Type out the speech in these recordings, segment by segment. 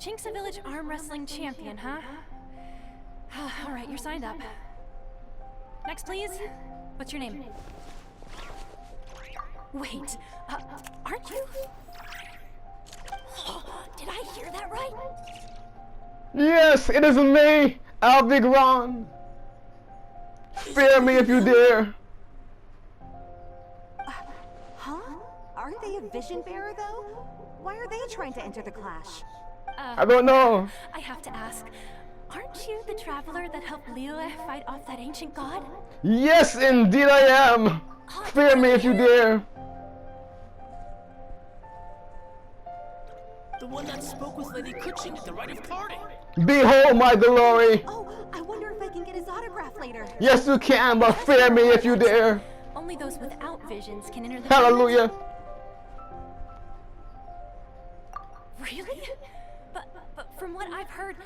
Chinksa Village arm wrestling champion, huh? Alright, you're signed up. Next, please. What's your name? Wait, aren't you? Did I hear that right? Yes, it is me, Alvigron. Fear me if you dare. Huh? Aren't they a vision bearer, though? Why are they trying to enter the clash? I don't know. I have to ask, aren't you the traveler that helped Liyue fight off that ancient god? Yes, indeed I am. Fear me if you dare. The one that spoke with Lady Kuching at the rite of parting. Behold my glory. Oh, I wonder if I can get his autograph later. Yes, you can, but fear me if you dare. Only those without visions can enter the Hallelujah. tournament? Really? But from what I've heard,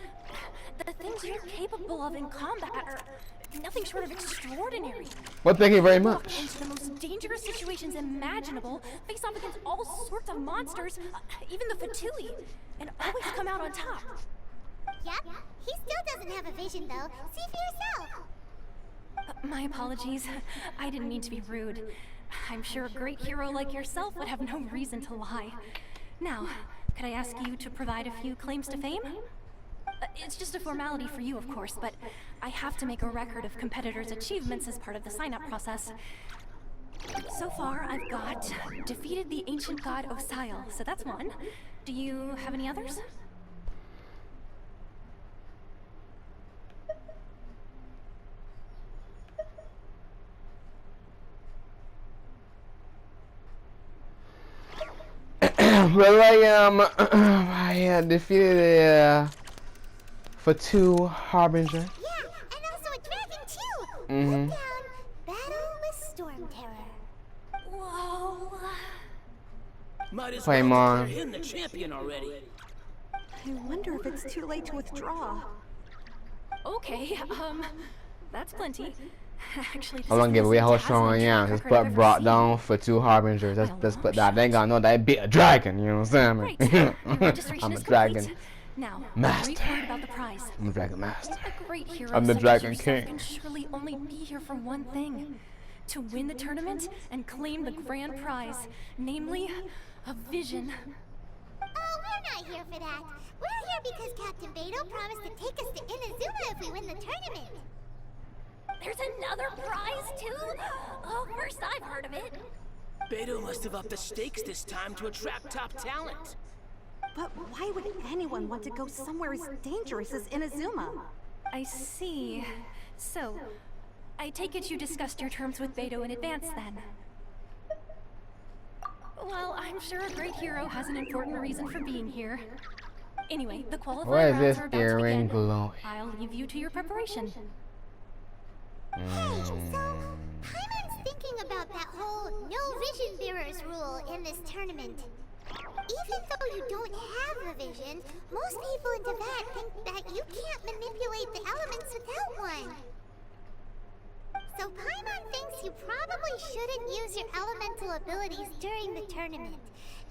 the things you're capable of in combat are nothing short of extraordinary. Well, thank you very Walk much. into the most dangerous situations imaginable, face off against all sorts of monsters, even the Fatui, and always come out on top. Yep, he still doesn't have a vision though. See for yourself. My apologies. I didn't mean to be rude. I'm sure a great hero like yourself would have no reason to lie. Now, could I ask you to provide a few claims to fame? It's just a formality for you, of course, but I have to make a record of competitors' achievements as part of the sign-up process. So far, I've got defeated the ancient god Osial, so that's one. Do you have any others? Well, I defeated for 2 Harbinger. Yeah, and also a dragon too. Mm-hmm. Put down battle with Storm Terror. Whoa. Might as Play well Mon. declare him the champion already. I wonder if it's too late to withdraw. Okay, that's plenty. Actually, this I don't is give the away how most strong I dazzling am. track Just record I've but ever brought seen. down for 2 Harbingers. Let's put that. They ain't gonna know that beat a dragon. You know what I'm Great. saying? Your registration I'm a is dragon complete. Now, master. brief word about the prize. I'm a dragon master. A great hero I'm the such as Dragon yourself King. can surely only be here for one thing: to win the tournament and claim the grand prize, namely, a vision. Oh, we're not here for that. We're here because Captain Beto promised to take us to Inazuma if we win the tournament. There's another prize too? Oh, first I've heard of it. Beto must have upped the stakes this time to attract top talent. But why would anyone want to go somewhere as dangerous as Inazuma? I see. So, I take it you discussed your terms with Beto in advance then? Well, I'm sure a great hero has an important reason for being here. Anyway, the qualifier Why is rounds this are about to earring begin. glowing? I'll leave you to your preparation. Hey, so Paimon's thinking about that whole no vision bearers rule in this tournament. Even though you don't have a vision, most people in Tibet think that you can't manipulate the elements without one. So Paimon thinks you probably shouldn't use your elemental abilities during the tournament.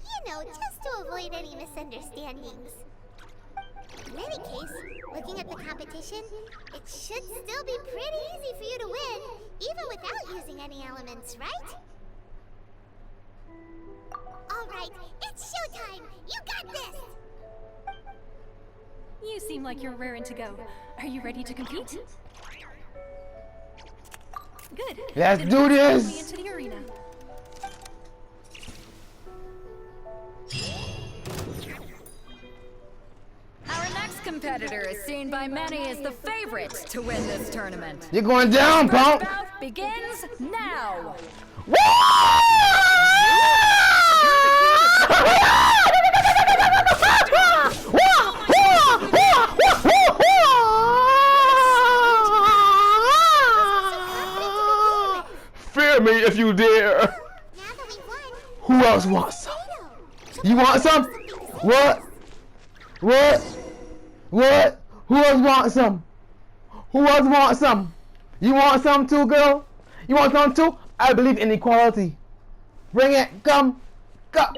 You know, just to avoid any misunderstandings. In any case, looking at the competition, it should still be pretty easy for you to win, even without using any elements, right? Alright, it's showtime! You got this! You seem like you're raring to go. Are you ready to compete? Good. Let's Then do follow this! me into the arena. Our next competitor is seen by many as the favorite to win this tournament. You're going down, First punk! bout begins now. Fear me if you dare. Now that we've won, Who else wants some? Beto, You want some? What? What? What? Who else wants some? Who else wants some? You want some too, girl? You want some too? I believe in equality. Bring it. Come. Come.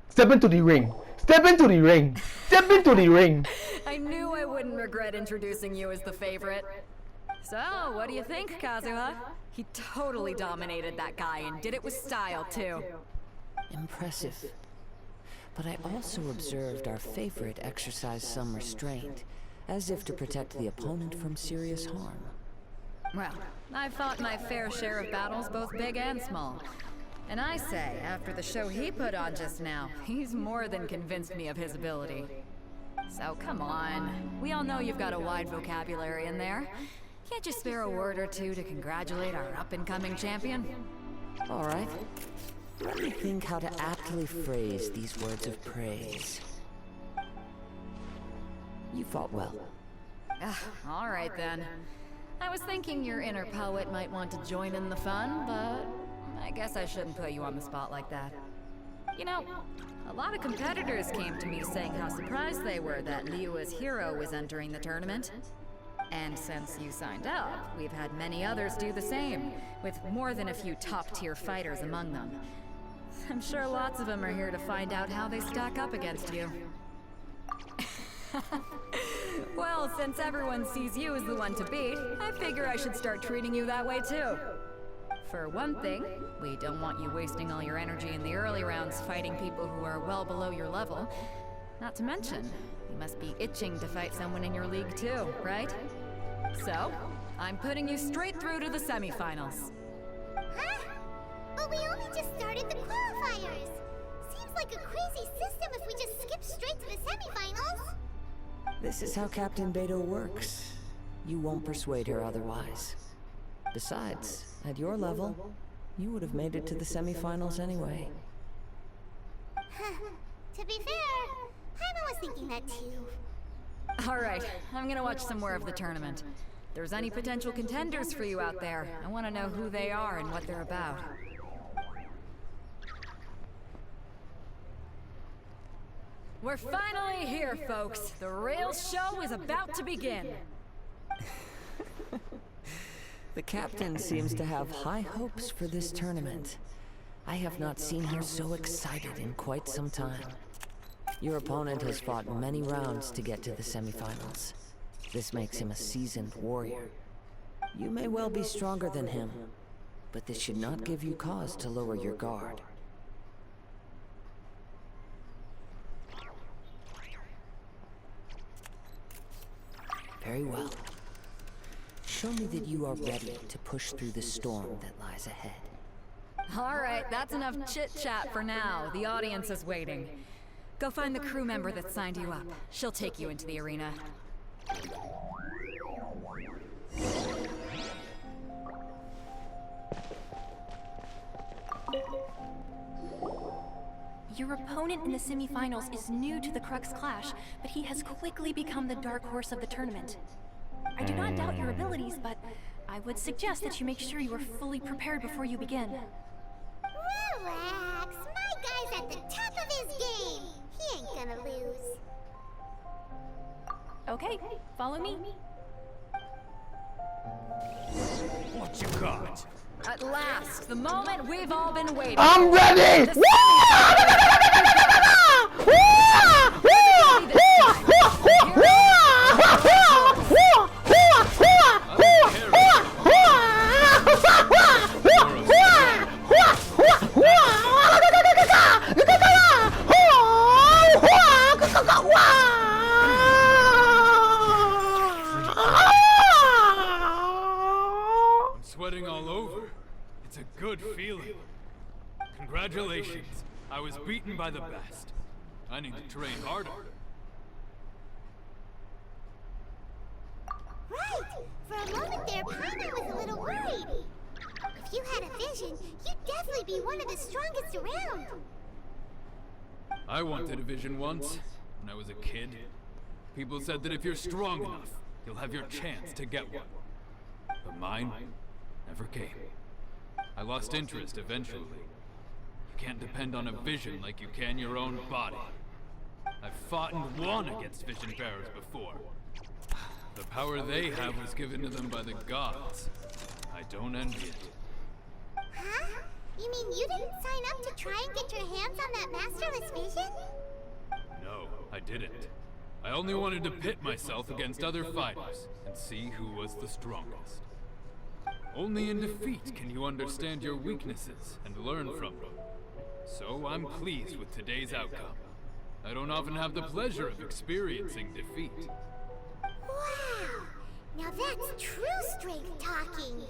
Step into the ring. Step into the ring. Step into the ring. I knew I wouldn't regret introducing you as the favorite. So, what do you think, Kazuha? He totally dominated that guy and did it with style, too. Impressive. But I also observed our favorite exercise some restraint, as if to protect the opponent from serious harm. Well, I've fought my fair share of battles, both big and small. And I say, after the show he put on just now, he's more than convinced me of his ability. So come on. We all know you've got a wide vocabulary in there. Can't you spare a word or two to congratulate our up-and-coming champion? All right. Let me think how to aptly phrase these words of praise. You fought well. All right then. I was thinking your inner poet might want to join in the fun, but I guess I shouldn't put you on the spot like that. You know, a lot of competitors came to me saying how surprised they were that Liyue's hero was entering the tournament. And since you signed up, we've had many others do the same, with more than a few top-tier fighters among them. I'm sure lots of them are here to find out how they stack up against you. Well, since everyone sees you as the one to beat, I figure I should start treating you that way too. For one thing, we don't want you wasting all your energy in the early rounds fighting people who are well below your level. Not to mention, you must be itching to fight someone in your league too, right? So, I'm putting you straight through to the semifinals. Huh? But we only just started the qualifiers. Seems like a crazy system if we just skip straight to the semifinals. This is how Captain Beto works. You won't persuade her otherwise. Besides, at your level, you would have made it to the semifinals anyway. To be fair, Paimon was thinking that too. Alright, I'm gonna watch some more of the tournament. If there's any potential contenders for you out there, I want to know who they are and what they're about. We're finally here, folks. The real show is about to begin. The captain seems to have high hopes for this tournament. I have not seen her so excited in quite some time. Your opponent has fought many rounds to get to the semifinals. This makes him a seasoned warrior. You may well be stronger than him, but this should not give you cause to lower your guard. Very well. Show me that you are ready to push through the storm that lies ahead. Alright, that's enough chit-chat for now. The audience is waiting. Go find the crew member that signed you up. She'll take you into the arena. Your opponent in the semifinals is new to the Crux Clash, but he has quickly become the dark horse of the tournament. I do not doubt your abilities, but I would suggest that you make sure you are fully prepared before you begin. Relax, my guy's at the top of his game. He ain't gonna lose. Okay, follow me. What you got? At last, the moment we've all been waiting I'm for. ready! The I'm sweating all over. It's a good feeling. Congratulations. I was beaten by the best. I need to train harder. Right! For a moment there, Paimon was a little worried. If you had a vision, you'd definitely be one of the strongest around. I wanted a vision once, when I was a kid. People said that if you're strong enough, you'll have your chance to get one. But mine never came. I lost interest eventually. You can't depend on a vision like you can your own body. I've fought and won against vision bearers before. The power they have was given to them by the gods. I don't envy it. Huh? You mean you didn't sign up to try and get your hands on that masterless vision? No, I didn't. I only wanted to pit myself against other fighters and see who was the strongest. Only in defeat can you understand your weaknesses and learn from them. So I'm pleased with today's outcome. I don't often have the pleasure of experiencing defeat. Wow! Now that's true strength talking.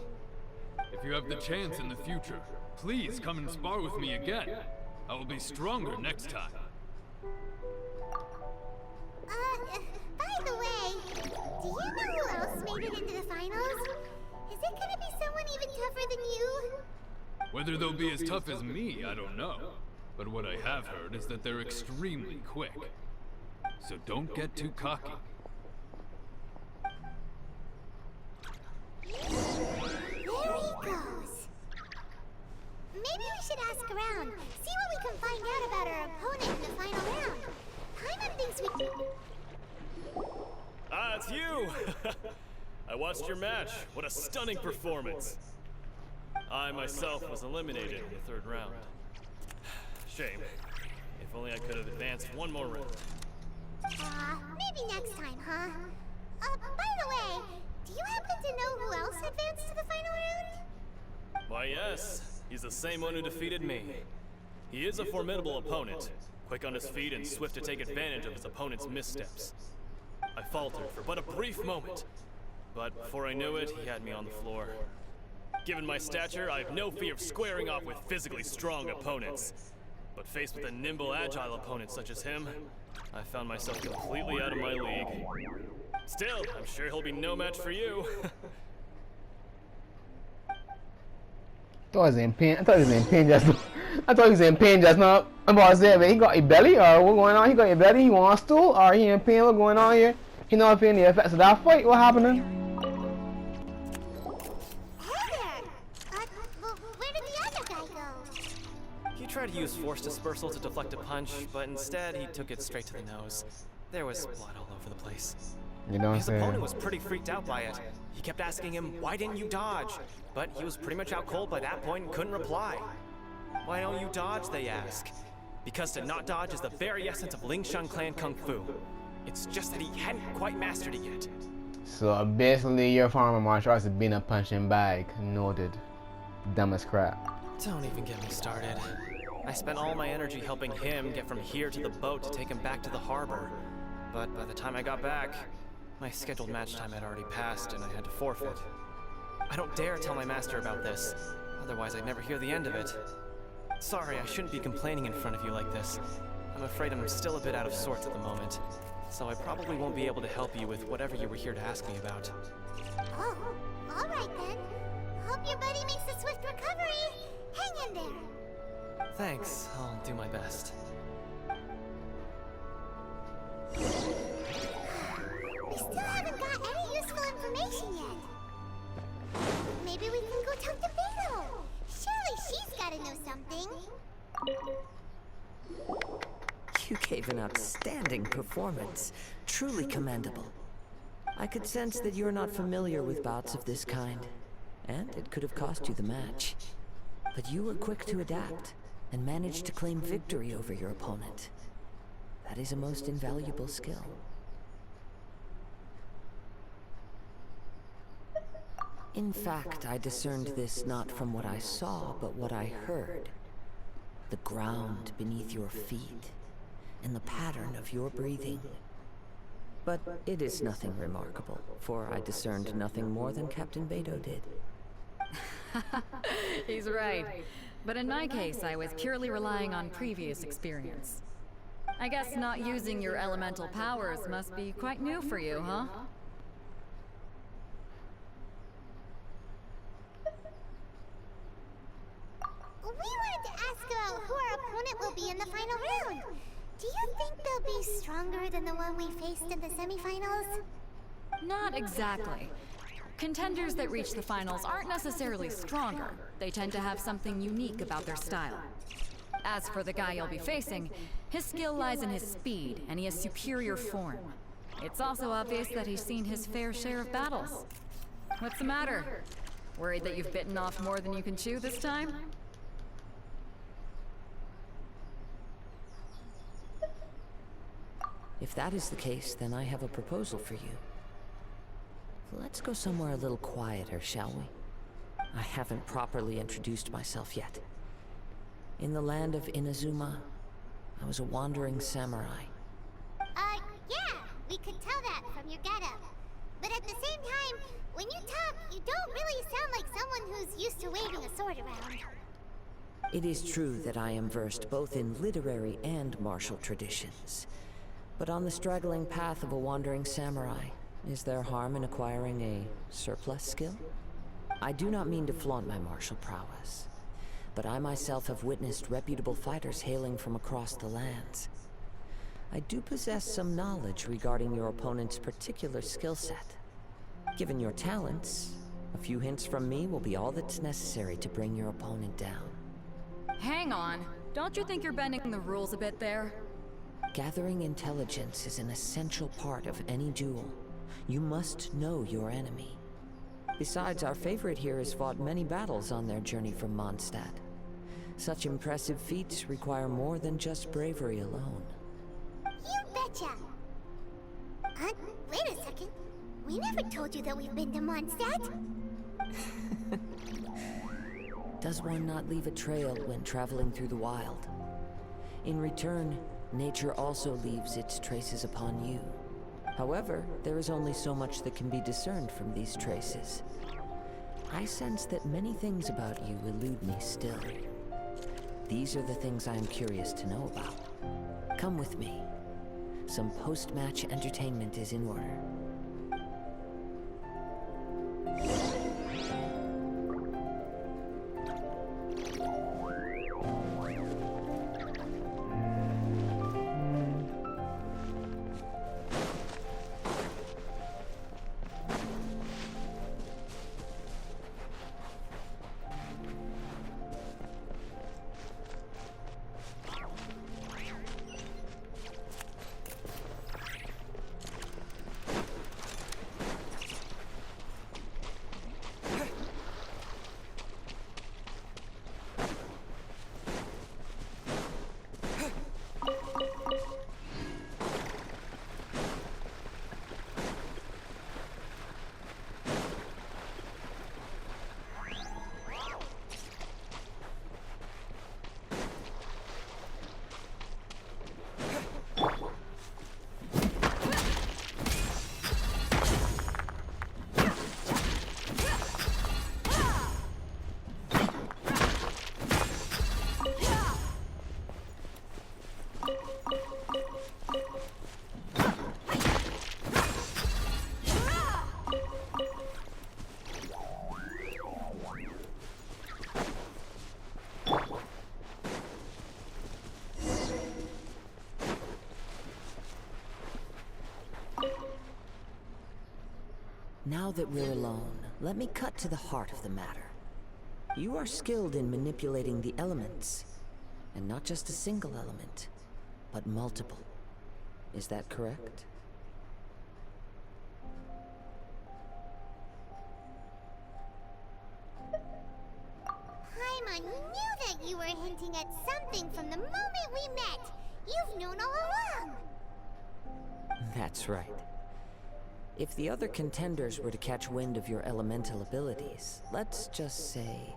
If you have the chance in the future, please come and spar with me again. I will be stronger next time. By the way, do you know who else made it into the finals? Is it gonna be someone even tougher than you? Whether they'll be as tough as me, I don't know. But what I have heard is that they're extremely quick. So don't get too cocky. There he goes. Maybe we should ask around, see what we can find out about our opponent in the final round. Paimon thinks we... Ah, it's you! I watched your match. What a stunning performance. I myself was eliminated in the third round. Shame. If only I could have advanced one more round. Maybe next time, huh? By the way, do you happen to know who else advanced to the final round? Why, yes. He's the same one who defeated me. He is a formidable opponent, quick on his feet and swift to take advantage of his opponent's missteps. I faltered for but a brief moment, but before I knew it, he had me on the floor. Given my stature, I have no fear of squaring off with physically strong opponents. But faced with a nimble, agile opponent such as him, I found myself completely out of my league. Still, I'm sure he'll be no match for you. I thought he was in pain. I thought he was in pain just now. I thought he was in pain just now. I'm about to say, man, he got a belly, or what going on? He got a belly, he want a stool, or he in pain, what going on here? He not feeling the effects of that fight, what happening? Hey there! Where did the other guy go? He tried to use force dispersal to deflect a punch, but instead he took it straight to the nose. There was blood all over the place. You know what I'm His opponent saying? was pretty freaked out by it. He kept asking him, why didn't you dodge? But he was pretty much out cold by that point and couldn't reply. Why don't you dodge, they ask. Because to not dodge is the very essence of Lingshan clan kung fu. It's just that he hadn't quite mastered it yet. So basically your form of martial arts is being a punching bag. Noted. Dumb as crap. Don't even get me started. I spent all my energy helping him get from here to the boat to take him back to the harbor. But by the time I got back, my scheduled match time had already passed and I had to forfeit. I don't dare tell my master about this, otherwise I'd never hear the end of it. Sorry, I shouldn't be complaining in front of you like this. I'm afraid I'm still a bit out of sorts at the moment, so I probably won't be able to help you with whatever you were here to ask me about. Oh, alright then. Hope your buddy makes a swift recovery. Hang in there. Thanks, I'll do my best. We still haven't got any useful information yet. Maybe we can go talk to Beto. Surely she's gotta know something. You gave an outstanding performance. Truly commendable. I could sense that you're not familiar with bouts of this kind, and it could have cost you the match. But you were quick to adapt, and managed to claim victory over your opponent. That is a most invaluable skill. In fact, I discerned this not from what I saw, but what I heard. The ground beneath your feet, and the pattern of your breathing. But it is nothing remarkable, for I discerned nothing more than Captain Beto did. He's right. But in my case, I was purely relying on previous experience. I guess not using your elemental powers must be quite new for you, huh? We wanted to ask about who our opponent will be in the final round. Do you think they'll be stronger than the one we faced in the semifinals? Not exactly. Contenders that reach the finals aren't necessarily stronger. They tend to have something unique about their style. As for the guy you'll be facing, his skill lies in his speed, and he has superior form. It's also obvious that he's seen his fair share of battles. What's the matter? Worried that you've bitten off more than you can chew this time? If that is the case, then I have a proposal for you. Let's go somewhere a little quieter, shall we? I haven't properly introduced myself yet. In the land of Inazuma, I was a wandering samurai. Yeah, we could tell that from your getup. But at the same time, when you talk, you don't really sound like someone who's used to waving a sword around. It is true that I am versed both in literary and martial traditions. But on the straggling path of a wandering samurai, is there harm in acquiring a surplus skill? I do not mean to flaunt my martial prowess, but I myself have witnessed reputable fighters hailing from across the lands. I do possess some knowledge regarding your opponent's particular skill set. Given your talents, a few hints from me will be all that's necessary to bring your opponent down. Hang on. Don't you think you're bending the rules a bit there? Gathering intelligence is an essential part of any duel. You must know your enemy. Besides, our favorite here has fought many battles on their journey from Mondstadt. Such impressive feats require more than just bravery alone. You betcha! Wait a second. We never told you that we've been to Mondstadt. Does one not leave a trail when traveling through the wild? In return, nature also leaves its traces upon you. However, there is only so much that can be discerned from these traces. I sense that many things about you elude me still. These are the things I am curious to know about. Come with me. Some post-match entertainment is in order. Now that we're alone, let me cut to the heart of the matter. You are skilled in manipulating the elements, and not just a single element, but multiple. Is that correct? Paimon knew that you were hinting at something from the moment we met. You've known all along. That's right. If the other contenders were to catch wind of your elemental abilities, let's just say,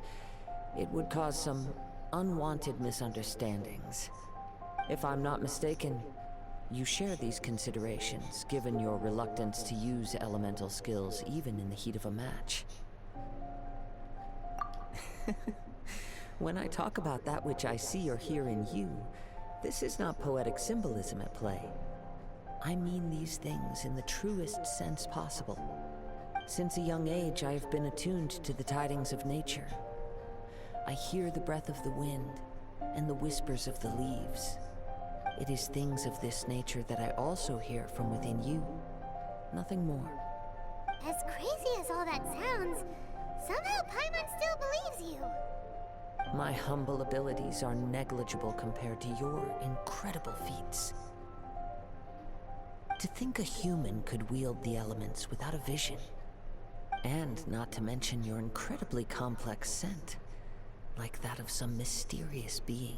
it would cause some unwanted misunderstandings. If I'm not mistaken, you share these considerations, given your reluctance to use elemental skills even in the heat of a match. When I talk about that which I see or hear in you, this is not poetic symbolism at play. I mean these things in the truest sense possible. Since a young age, I have been attuned to the tidings of nature. I hear the breath of the wind and the whispers of the leaves. It is things of this nature that I also hear from within you. Nothing more. As crazy as all that sounds, somehow Paimon still believes you. My humble abilities are negligible compared to your incredible feats. To think a human could wield the elements without a vision. And not to mention your incredibly complex scent, like that of some mysterious being.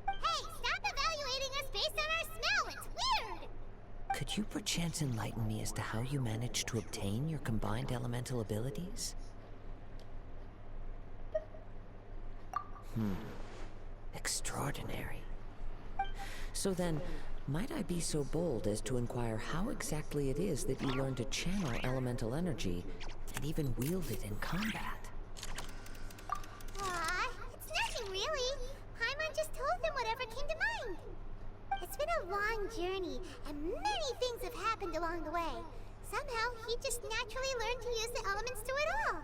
Hey, stop evaluating us based on our smell! It's weird! Could you perchance enlighten me as to how you managed to obtain your combined elemental abilities? Extraordinary. So then, might I be so bold as to inquire how exactly it is that you learned to channel elemental energy and even wield it in combat? Aw, it's nothing really. Paimon just told them whatever came to mind. It's been a long journey, and many things have happened along the way. Somehow, he just naturally learned to use the elements through it all.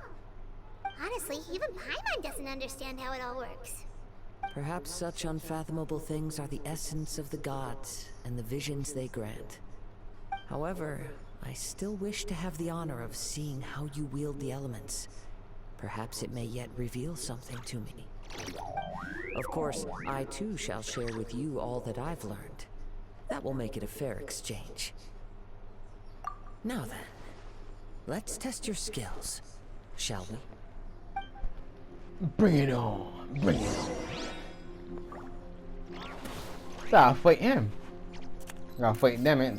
Honestly, even Paimon doesn't understand how it all works. Perhaps such unfathomable things are the essence of the gods and the visions they grant. However, I still wish to have the honor of seeing how you wield the elements. Perhaps it may yet reveal something to me. Of course, I too shall share with you all that I've learned. That will make it a fair exchange. Now then, let's test your skills, shall we? Bring it on. Bring it on. Gotta fight him. Gotta fight them, man.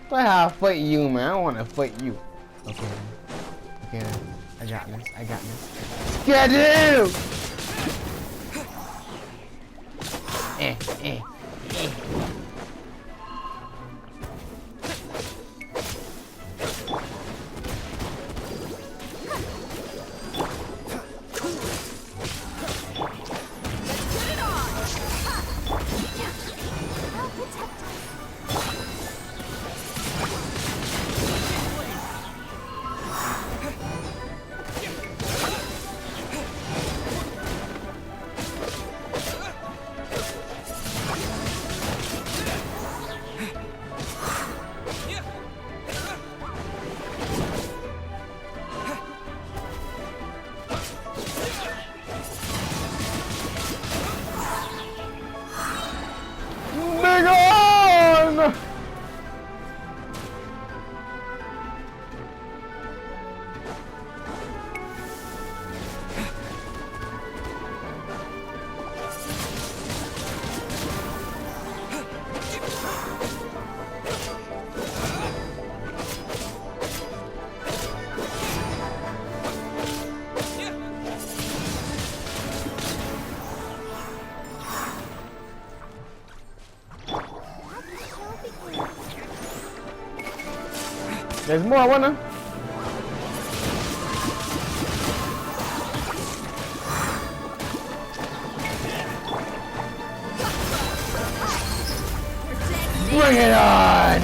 But how I fight you, man? I don't wanna fight you. Okay. Okay. I got this. I got this. Schedule! Eh. There's more, wanna? Bring it on!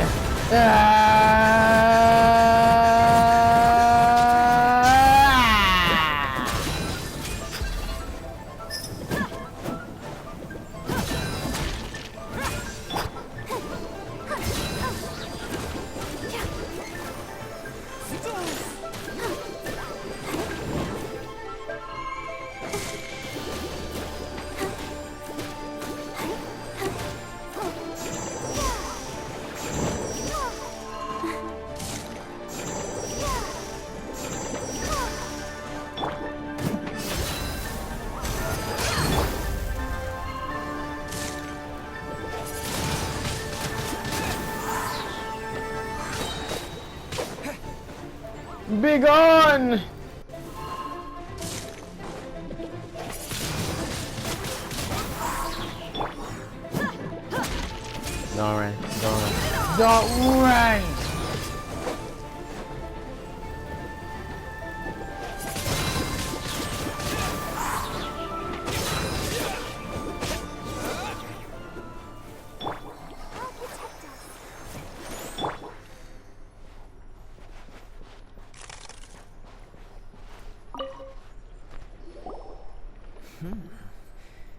Be gone! Don't run. Don't run. Don't run!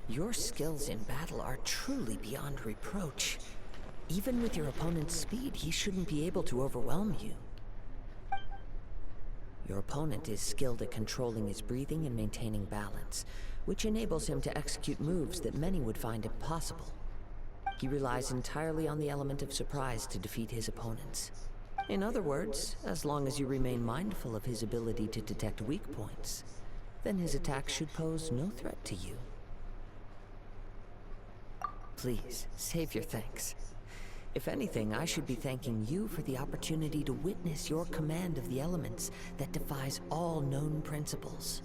Your skills in battle are truly beyond reproach. Even with your opponent's speed, he shouldn't be able to overwhelm you. Your opponent is skilled at controlling his breathing and maintaining balance, which enables him to execute moves that many would find impossible. He relies entirely on the element of surprise to defeat his opponents. In other words, as long as you remain mindful of his ability to detect weak points, then his attack should pose no threat to you. Please, save your thanks. If anything, I should be thanking you for the opportunity to witness your command of the elements that defies all known principles.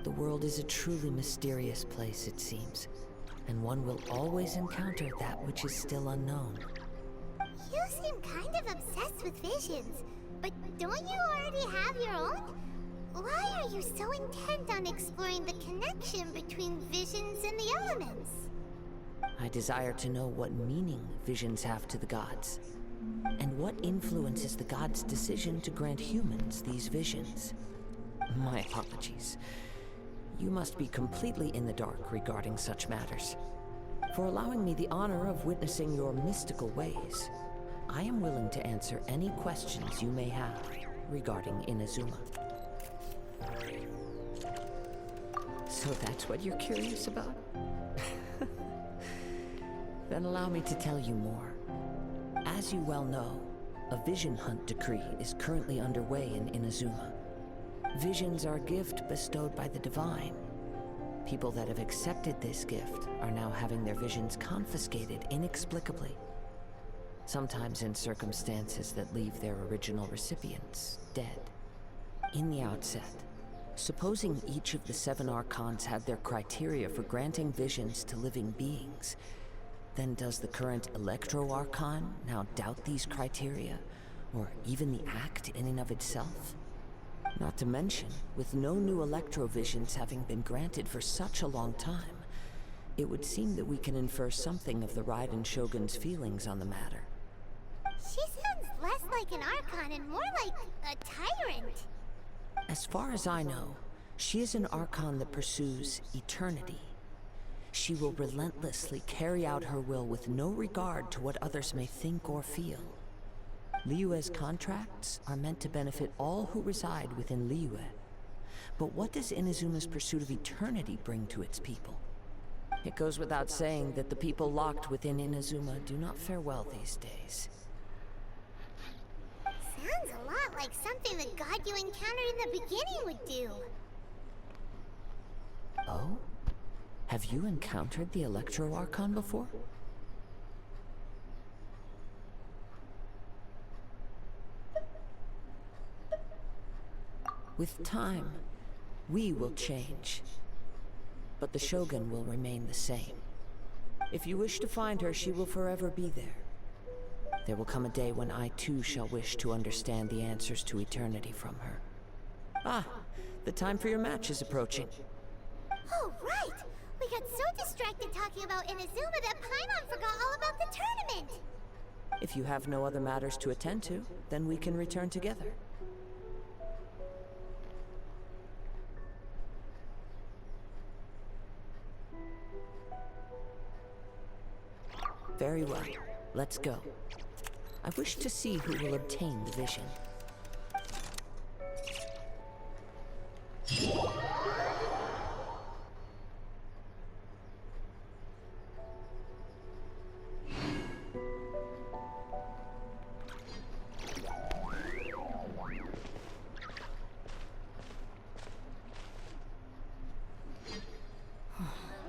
The world is a truly mysterious place, it seems, and one will always encounter that which is still unknown. You seem kind of obsessed with visions, but don't you already have your own? Why are you so intent on exploring the connection between visions and the elements? I desire to know what meaning visions have to the gods, and what influences the gods' decision to grant humans these visions. My apologies. You must be completely in the dark regarding such matters. For allowing me the honor of witnessing your mystical ways, I am willing to answer any questions you may have regarding Inazuma. So that's what you're curious about? Then allow me to tell you more. As you well know, a vision hunt decree is currently underway in Inazuma. Visions are a gift bestowed by the divine. People that have accepted this gift are now having their visions confiscated inexplicably. Sometimes in circumstances that leave their original recipients dead. In the outset, supposing each of the 7 archons had their criteria for granting visions to living beings, then does the current Electro Archon now doubt these criteria, or even the act in and of itself? Not to mention, with no new Electro visions having been granted for such a long time, it would seem that we can infer something of the Raiden Shogun's feelings on the matter. She sounds less like an Archon and more like a tyrant. As far as I know, she is an Archon that pursues eternity. She will relentlessly carry out her will with no regard to what others may think or feel. Liyue's contracts are meant to benefit all who reside within Liyue. But what does Inazuma's pursuit of eternity bring to its people? It goes without saying that the people locked within Inazuma do not fare well these days. Sounds a lot like something the god you encountered in the beginning would do. Oh? Have you encountered the Electro Archon before? With time, we will change. But the Shogun will remain the same. If you wish to find her, she will forever be there. There will come a day when I too shall wish to understand the answers to eternity from her. Ah, the time for your match is approaching. Oh, right! We got so distracted talking about Inazuma that Paimon forgot all about the tournament! If you have no other matters to attend to, then we can return together. Very well. Let's go. I wish to see who will obtain the vision.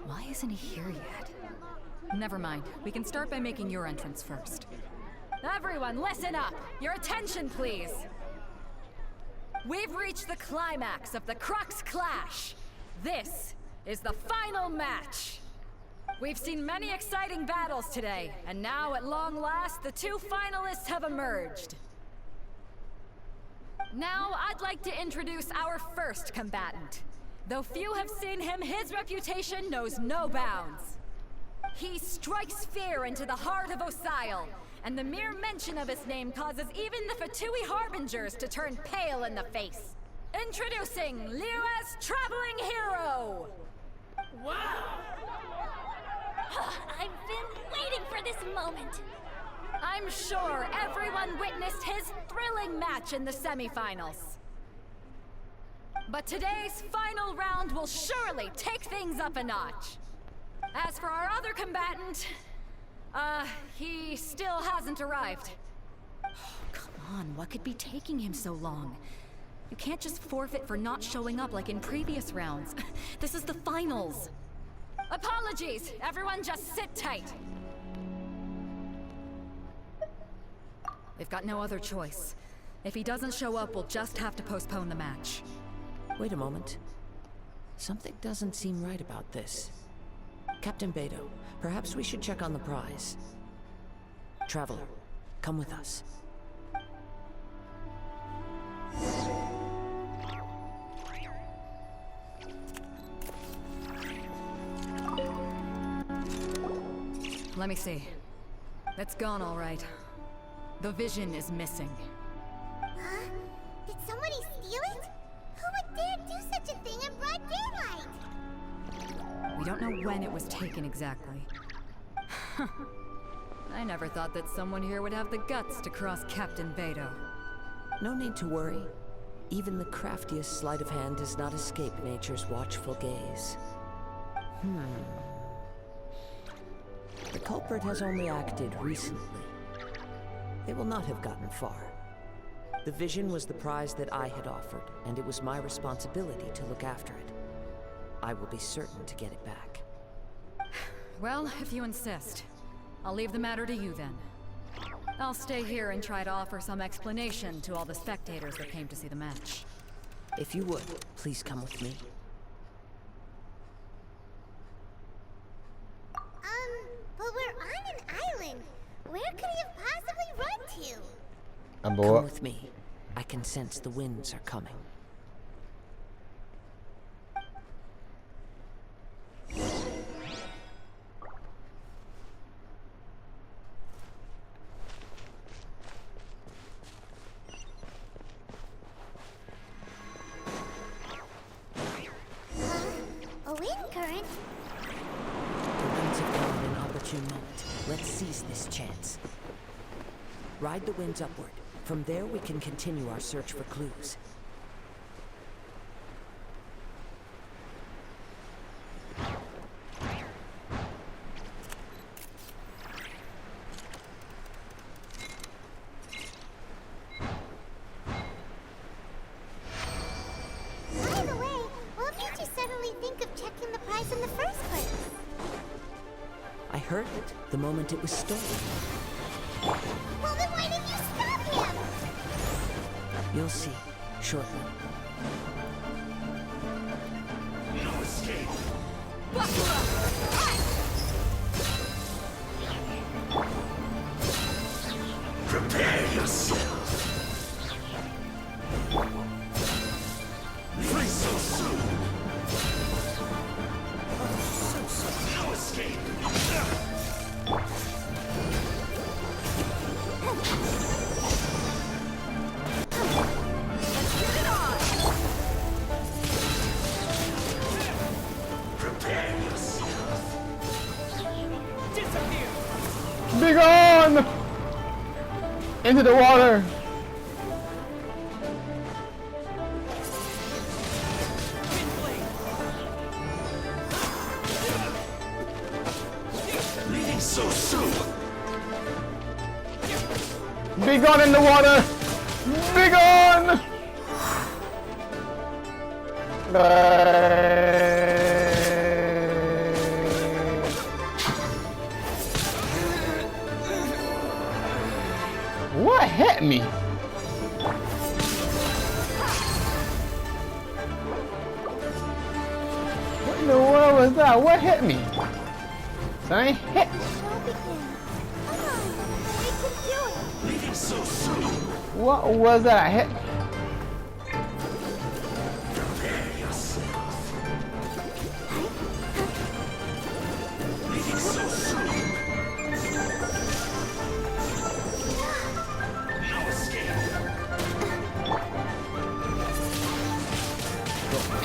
Why isn't he here yet? Never mind. We can start by making your entrance first. Everyone, listen up! Your attention, please! We've reached the climax of the Crux Clash! This is the final match! We've seen many exciting battles today, and now at long last, the 2 finalists have emerged. Now, I'd like to introduce our first combatant. Though few have seen him, his reputation knows no bounds. He strikes fear into the heart of Osile, and the mere mention of his name causes even the Fatui Harbingers to turn pale in the face. Introducing Liyue's traveling hero! Wow! I've been waiting for this moment. I'm sure everyone witnessed his thrilling match in the semifinals. But today's final round will surely take things up a notch. As for our other combatant, he still hasn't arrived. Oh, come on, what could be taking him so long? You can't just forfeit for not showing up like in previous rounds. This is the finals. Apologies, everyone just sit tight. They've got no other choice. If he doesn't show up, we'll just have to postpone the match. Wait a moment. Something doesn't seem right about this. Captain Beto, perhaps we should check on the prize. Traveler, come with us. Let me see. It's gone all right. The vision is missing. Huh? Did somebody steal it? Who would dare do such a thing in broad daylight? We don't know when it was taken exactly. I never thought that someone here would have the guts to cross Captain Beto. No need to worry. Even the craftiest sleight of hand does not escape nature's watchful gaze. The culprit has only acted recently. They will not have gotten far. The vision was the prize that I had offered, and it was my responsibility to look after it. I will be certain to get it back. Well, if you insist. I'll leave the matter to you then. I'll stay here and try to offer some explanation to all the spectators that came to see the match. If you would, please come with me. But we're on an island. Where could he have possibly run to? I'm Come bored. with me. I can sense the winds are coming. A wind current? The winds have come at an opportune moment. Let's seize this chance. Ride the winds upward. From there, we can continue our search for clues. By the way, what made you suddenly think of checking the prize in the first place? I heard it the moment it was stolen. Well, then why didn't you stop him? You'll see, shortly. No escape. Prepare yourself. Free so soon. No escape. Prepare yourself. Be gone! Into the water! Leaving so soon. Be gone in the water! Be gone! What hit me? What in the world was that? What hit me? I ain't hit. Show begins. Come on, we can do it. Leaving so soon. What was that? I hit. Prepare yourself. Leaving so soon. No escape.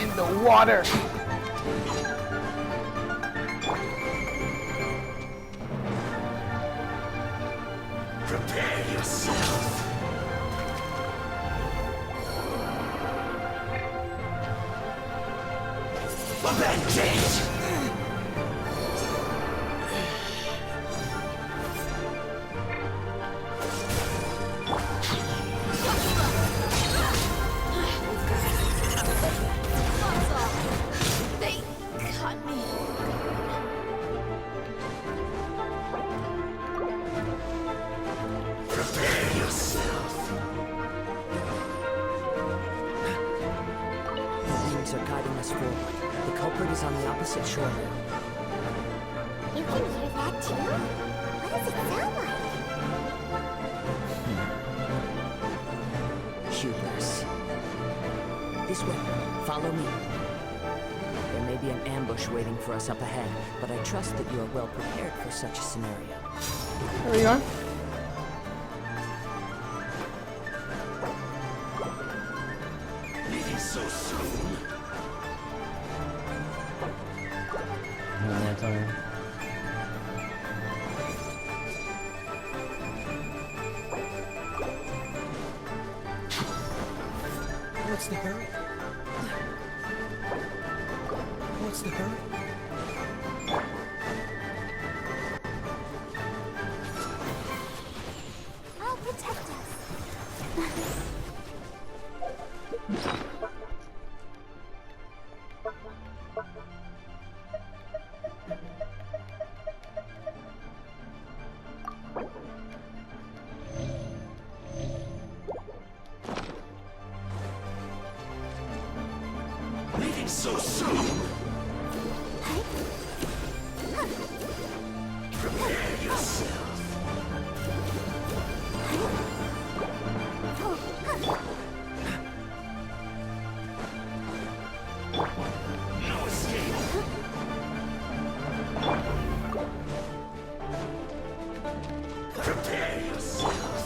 In the water. Prepare yourself. Abandoned. They cut me. Prepare yourself. on the opposite shore now. You can hear that too? What does it sound like? Hubris. This way. Follow me. There may be an ambush waiting for us up ahead, but I trust that you are well prepared for such a scenario. There we go. Leaving so soon? No, that's all right. What's the hurry? What's the hurry? I'll protect us. Leaving so soon? Prepare yourself. No escape. Prepare yourself.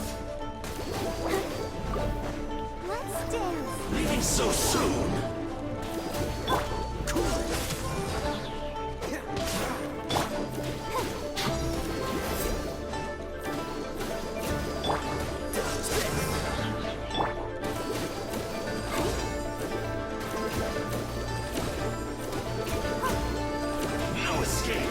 Let's dance. Leaving so soon? No escape.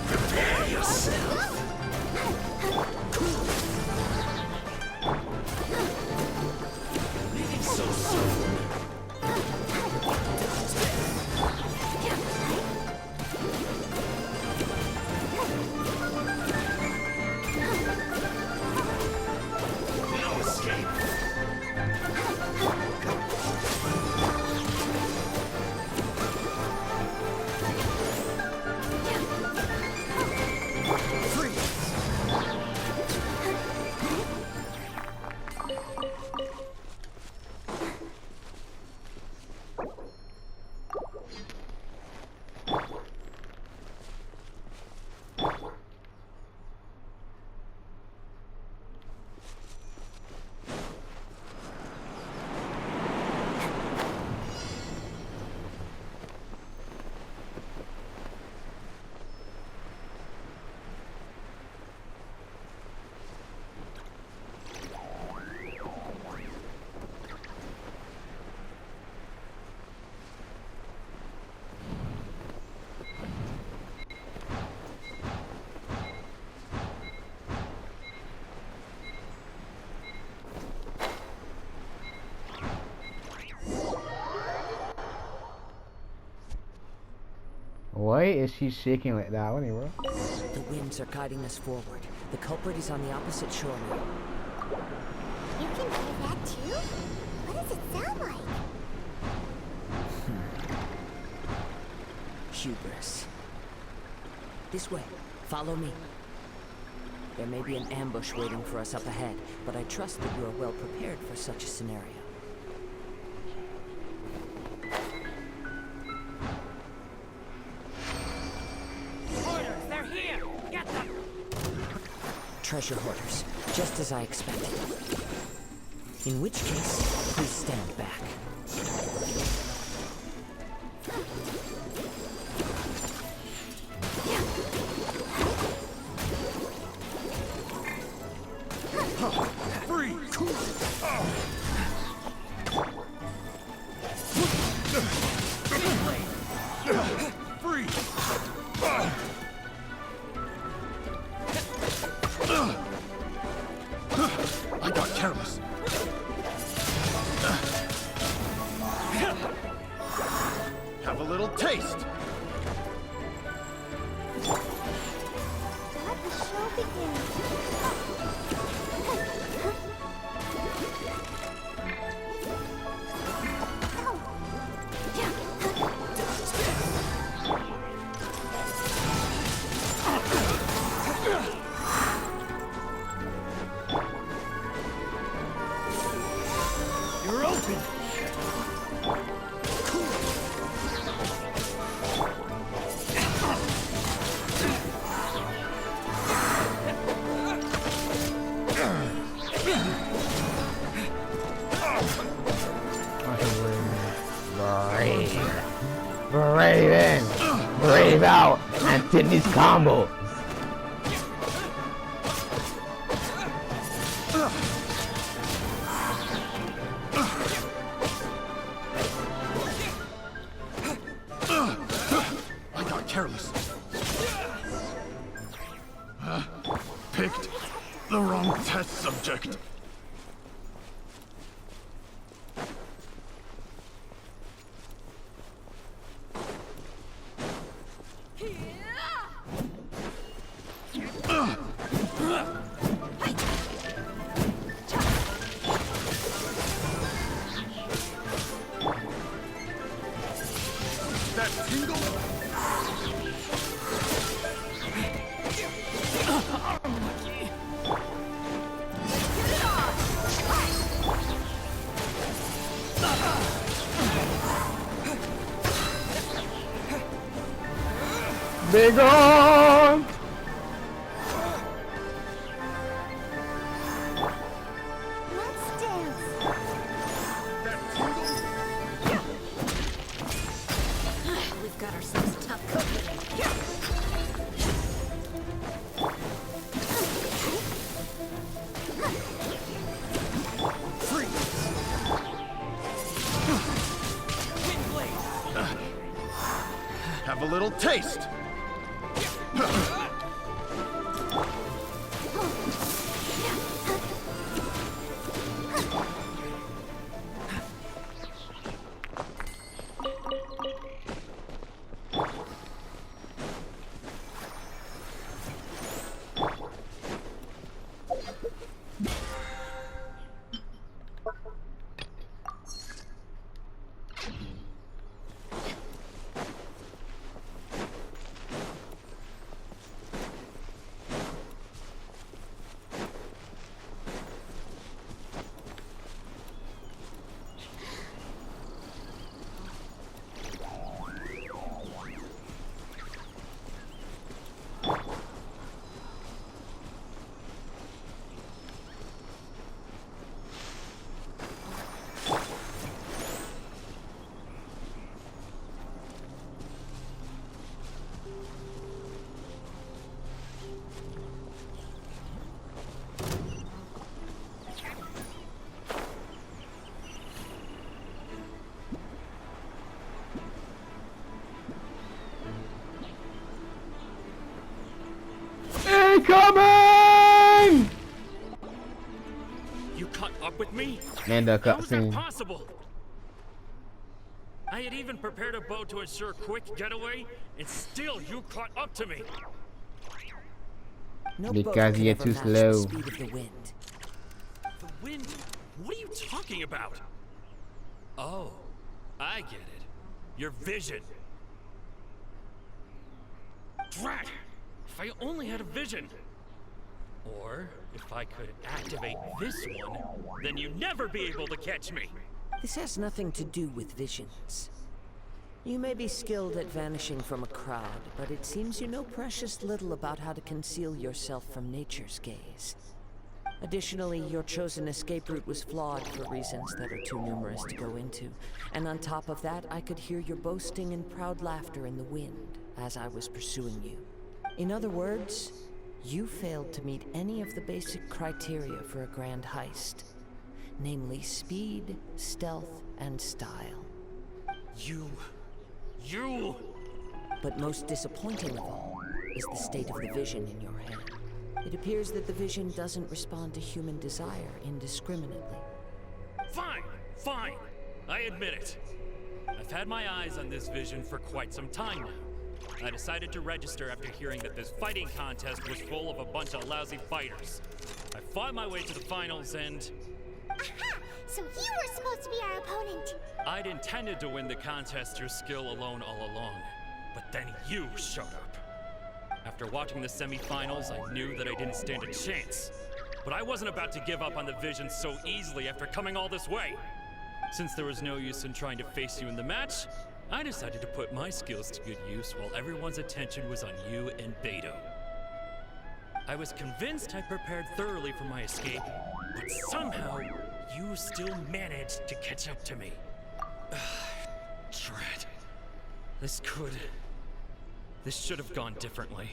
Prepare yourself. Leaving so soon? No escape. Why is she shaking like that? What, bro? The winds are guiding us forward. The culprit is on the opposite shore now. You can hear that too? What does it sound like? Hubris. This way. Follow me. There may be an ambush waiting for us up ahead, but I trust that you are well prepared for such a scenario. Hoarders, they're here! Get them! Treasure hoarders, just as I expected. In which case, please stand back. I got careless. taste! Let the show begin. You're open! Brave in, brave out, and tip these combos. I got careless. Picked the wrong test subject. That tingle? Big on! Let's dance. We've got ourselves a tough cookie. Have a little taste. Incoming! You caught up with me? And the How is that cutscene. possible? I had even prepared a boat to ensure quick getaway, and still you caught up to me. No Because boat could you're ever too match slow. the speed of the wind. The wind? What are you talking about? Oh, I get it. Your vision. Drat! If I only had a vision. Or if I could activate this one, then you'd never be able to catch me. This has nothing to do with visions. You may be skilled at vanishing from a crowd, but it seems you know precious little about how to conceal yourself from nature's gaze. Additionally, your chosen escape route was flawed for reasons that are too numerous to go into. And on top of that, I could hear your boasting and proud laughter in the wind as I was pursuing you. In other words, you failed to meet any of the basic criteria for a grand heist. Namely speed, stealth, and style. You... But most disappointing of all is the state of the vision in your head. It appears that the vision doesn't respond to human desire indiscriminately. Fine, fine. I admit it. I've had my eyes on this vision for quite some time now. I decided to register after hearing that this fighting contest was full of a bunch of lousy fighters. I fought my way to the finals and... Aha! So you were supposed to be our opponent. I'd intended to win the contest through skill alone all along. But then you showed up. After watching the semifinals, I knew that I didn't stand a chance. But I wasn't about to give up on the vision so easily after coming all this way. Since there was no use in trying to face you in the match, I decided to put my skills to good use while everyone's attention was on you and Beto. I was convinced I prepared thoroughly for my escape, but somehow you still managed to catch up to me. Dread. This should have gone differently.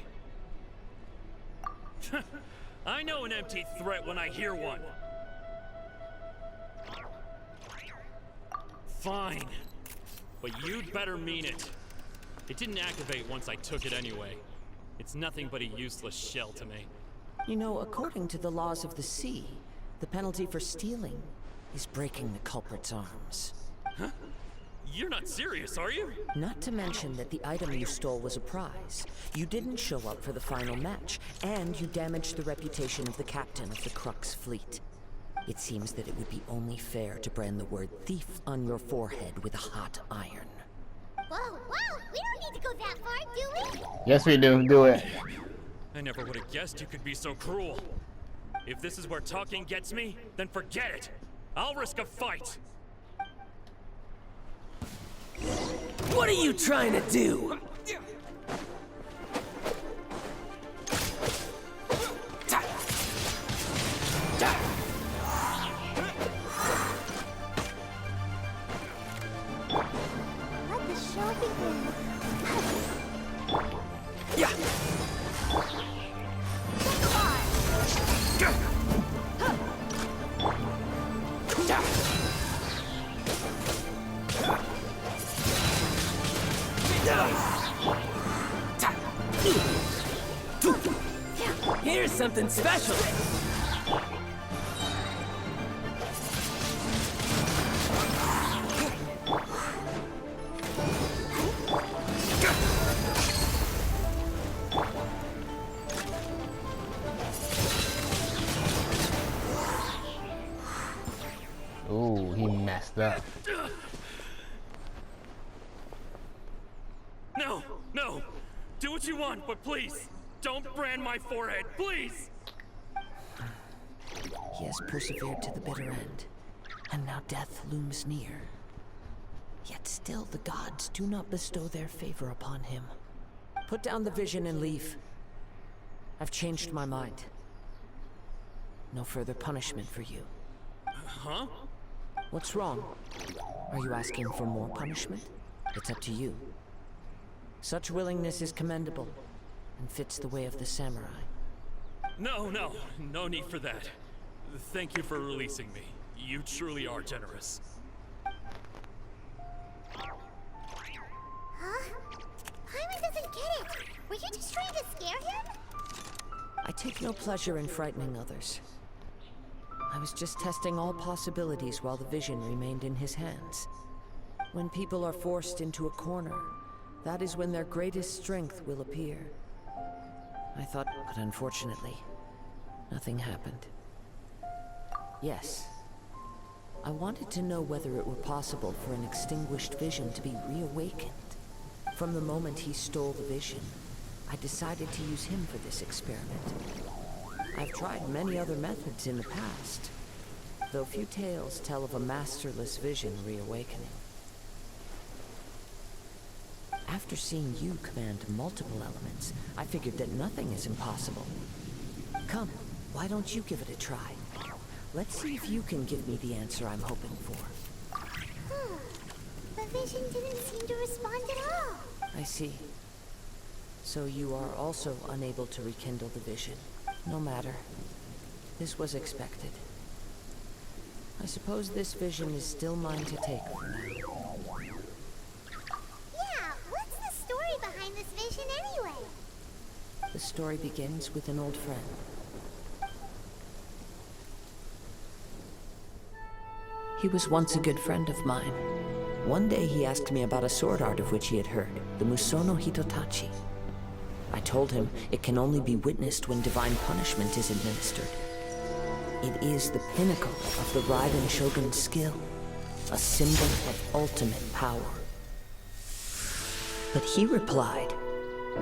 I know an empty threat when I hear one. Fine. But you'd better mean it. It didn't activate once I took it anyway. It's nothing but a useless shell to me. You know, according to the laws of the sea, the penalty for stealing is breaking the culprit's arms. Huh? You're not serious, are you? Not to mention that the item you stole was a prize. You didn't show up for the final match, and you damaged the reputation of the captain of the Crux fleet. It seems that it would be only fair to brand the word thief on your forehead with a hot iron. Whoa, whoa! We don't need to go that far, do we? Yes, we do. Do it. I never would have guessed you could be so cruel. If this is where talking gets me, then forget it. I'll risk a fight. What are you trying to do? Let the show begin. Yeah. Here's something special. Ooh, he messed up. No, no. Do what you want, but please, don't brand my forehead, please! He has persevered to the bitter end, and now death looms near. Yet still the gods do not bestow their favor upon him. Put down the vision and leave. I've changed my mind. No further punishment for you. Huh? What's wrong? Are you asking for more punishment? It's up to you. Such willingness is commendable, and fits the way of the samurai. No need for that. Thank you for releasing me. You truly are generous. Huh? Paimon doesn't get it. Were you just trying to scare him? I take no pleasure in frightening others. I was just testing all possibilities while the vision remained in his hands. When people are forced into a corner, that is when their greatest strength will appear. I thought, but unfortunately, nothing happened. Yes. I wanted to know whether it were possible for an extinguished vision to be reawakened. From the moment he stole the vision, I decided to use him for this experiment. I've tried many other methods in the past, though few tales tell of a masterless vision reawakening. After seeing you command multiple elements, I figured that nothing is impossible. Come, why don't you give it a try? Let's see if you can give me the answer I'm hoping for. The vision didn't seem to respond at all. I see. So you are also unable to rekindle the vision. No matter. This was expected. I suppose this vision is still mine to take for now. Yeah, what's the story behind this vision anyway? The story begins with an old friend. He was once a good friend of mine. One day he asked me about a sword art of which he had heard, the Musono Hitotachi. I told him it can only be witnessed when divine punishment is administered. It is the pinnacle of the Raiden Shogun's skill, a symbol of ultimate power. But he replied,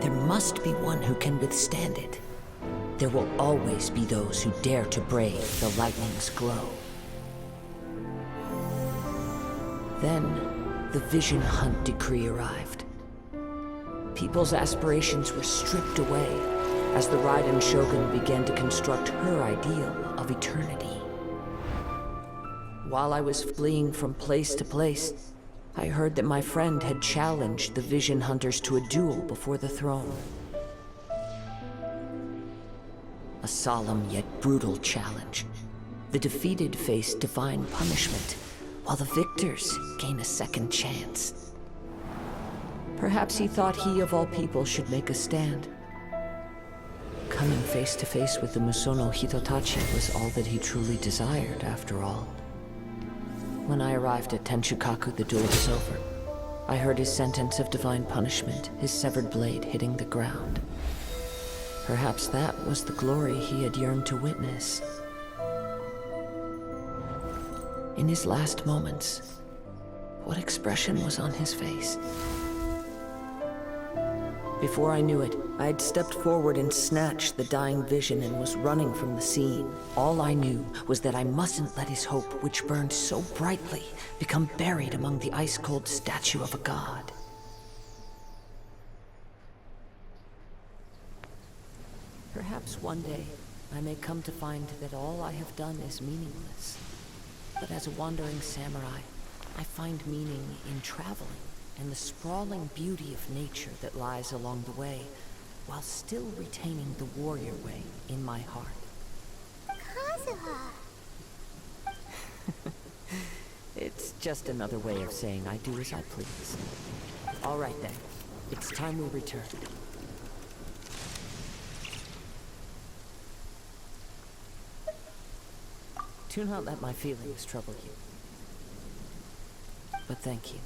there must be one who can withstand it. There will always be those who dare to brave the lightning's glow. Then, the Vision Hunt decree arrived. People's aspirations were stripped away as the Raiden Shogun began to construct her ideal of eternity. While I was fleeing from place to place, I heard that my friend had challenged the Vision Hunters to a duel before the throne. A solemn yet brutal challenge. The defeated face divine punishment, while the victors gain a second chance. Perhaps he thought he of all people should make a stand. Coming face to face with the Musono Hitotachi was all that he truly desired, after all. When I arrived at Tenshukaku, the duel was over. I heard his sentence of divine punishment, his severed blade hitting the ground. Perhaps that was the glory he had yearned to witness. In his last moments, what expression was on his face? Before I knew it, I had stepped forward and snatched the dying vision and was running from the scene. All I knew was that I mustn't let his hope, which burned so brightly, become buried among the ice-cold statue of a god. Perhaps one day, I may come to find that all I have done is meaningless. But as a wandering samurai, I find meaning in traveling and the sprawling beauty of nature that lies along the way, while still retaining the warrior way in my heart. Kazuha! It's just another way of saying I do as I please. All right then, it's time we return. Do not let my feelings trouble you. But thank you.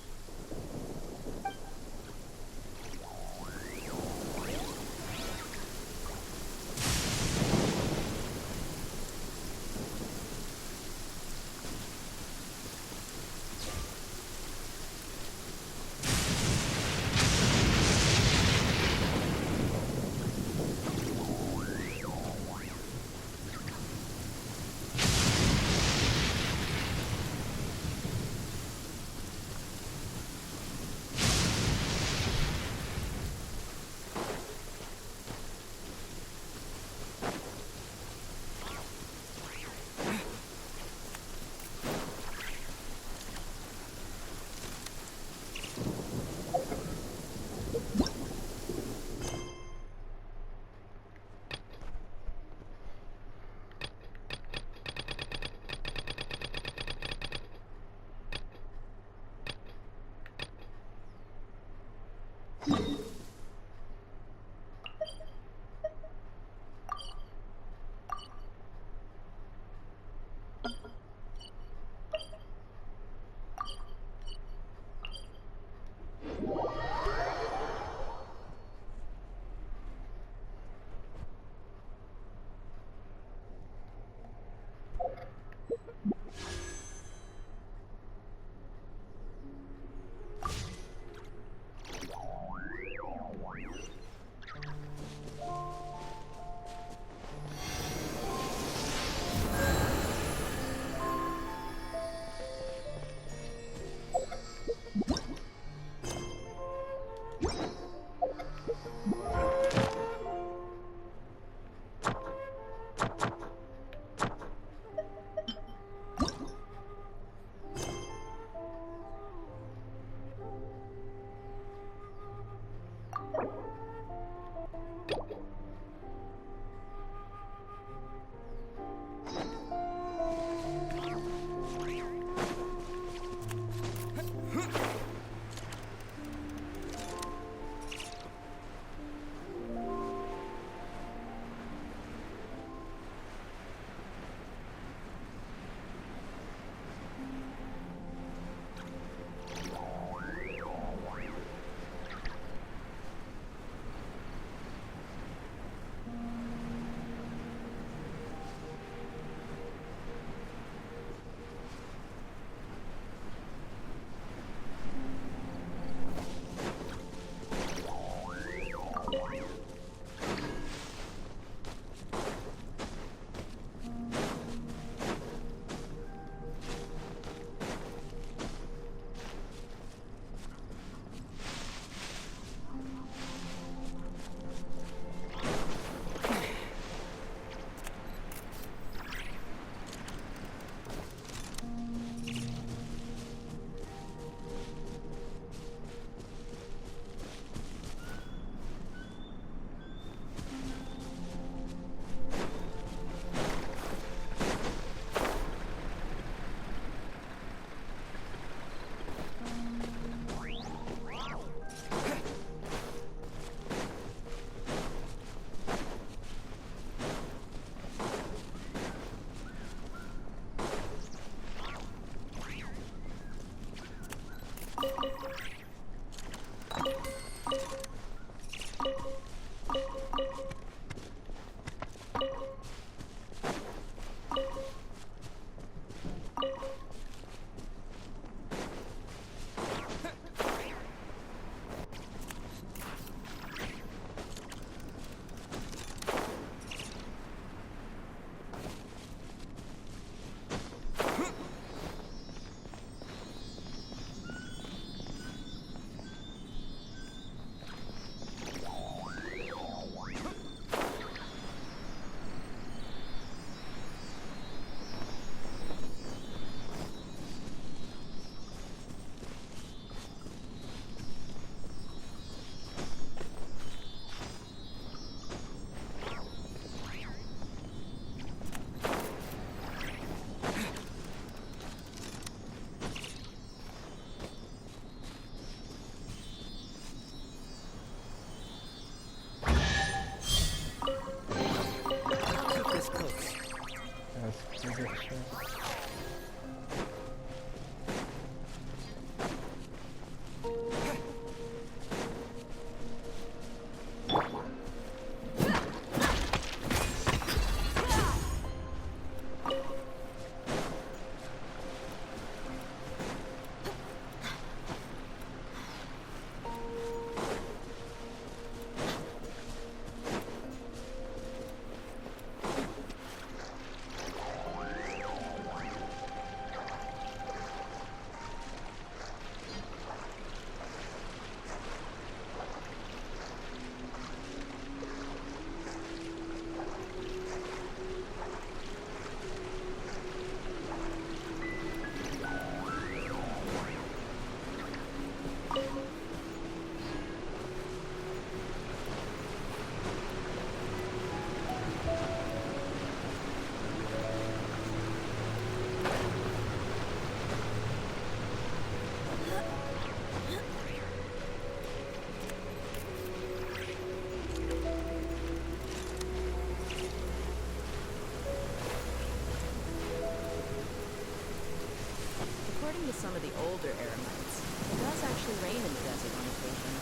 colder eremites. It does actually rain in the desert on occasion.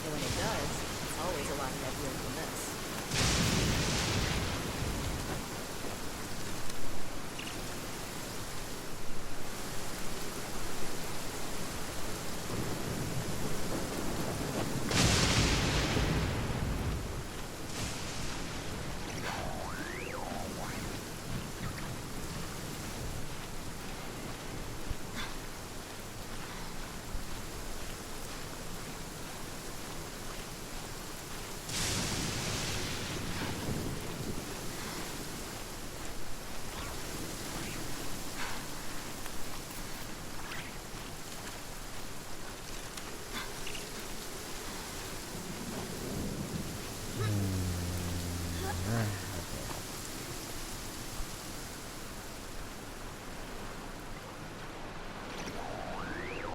And when it does, it's always a lot heavier than this.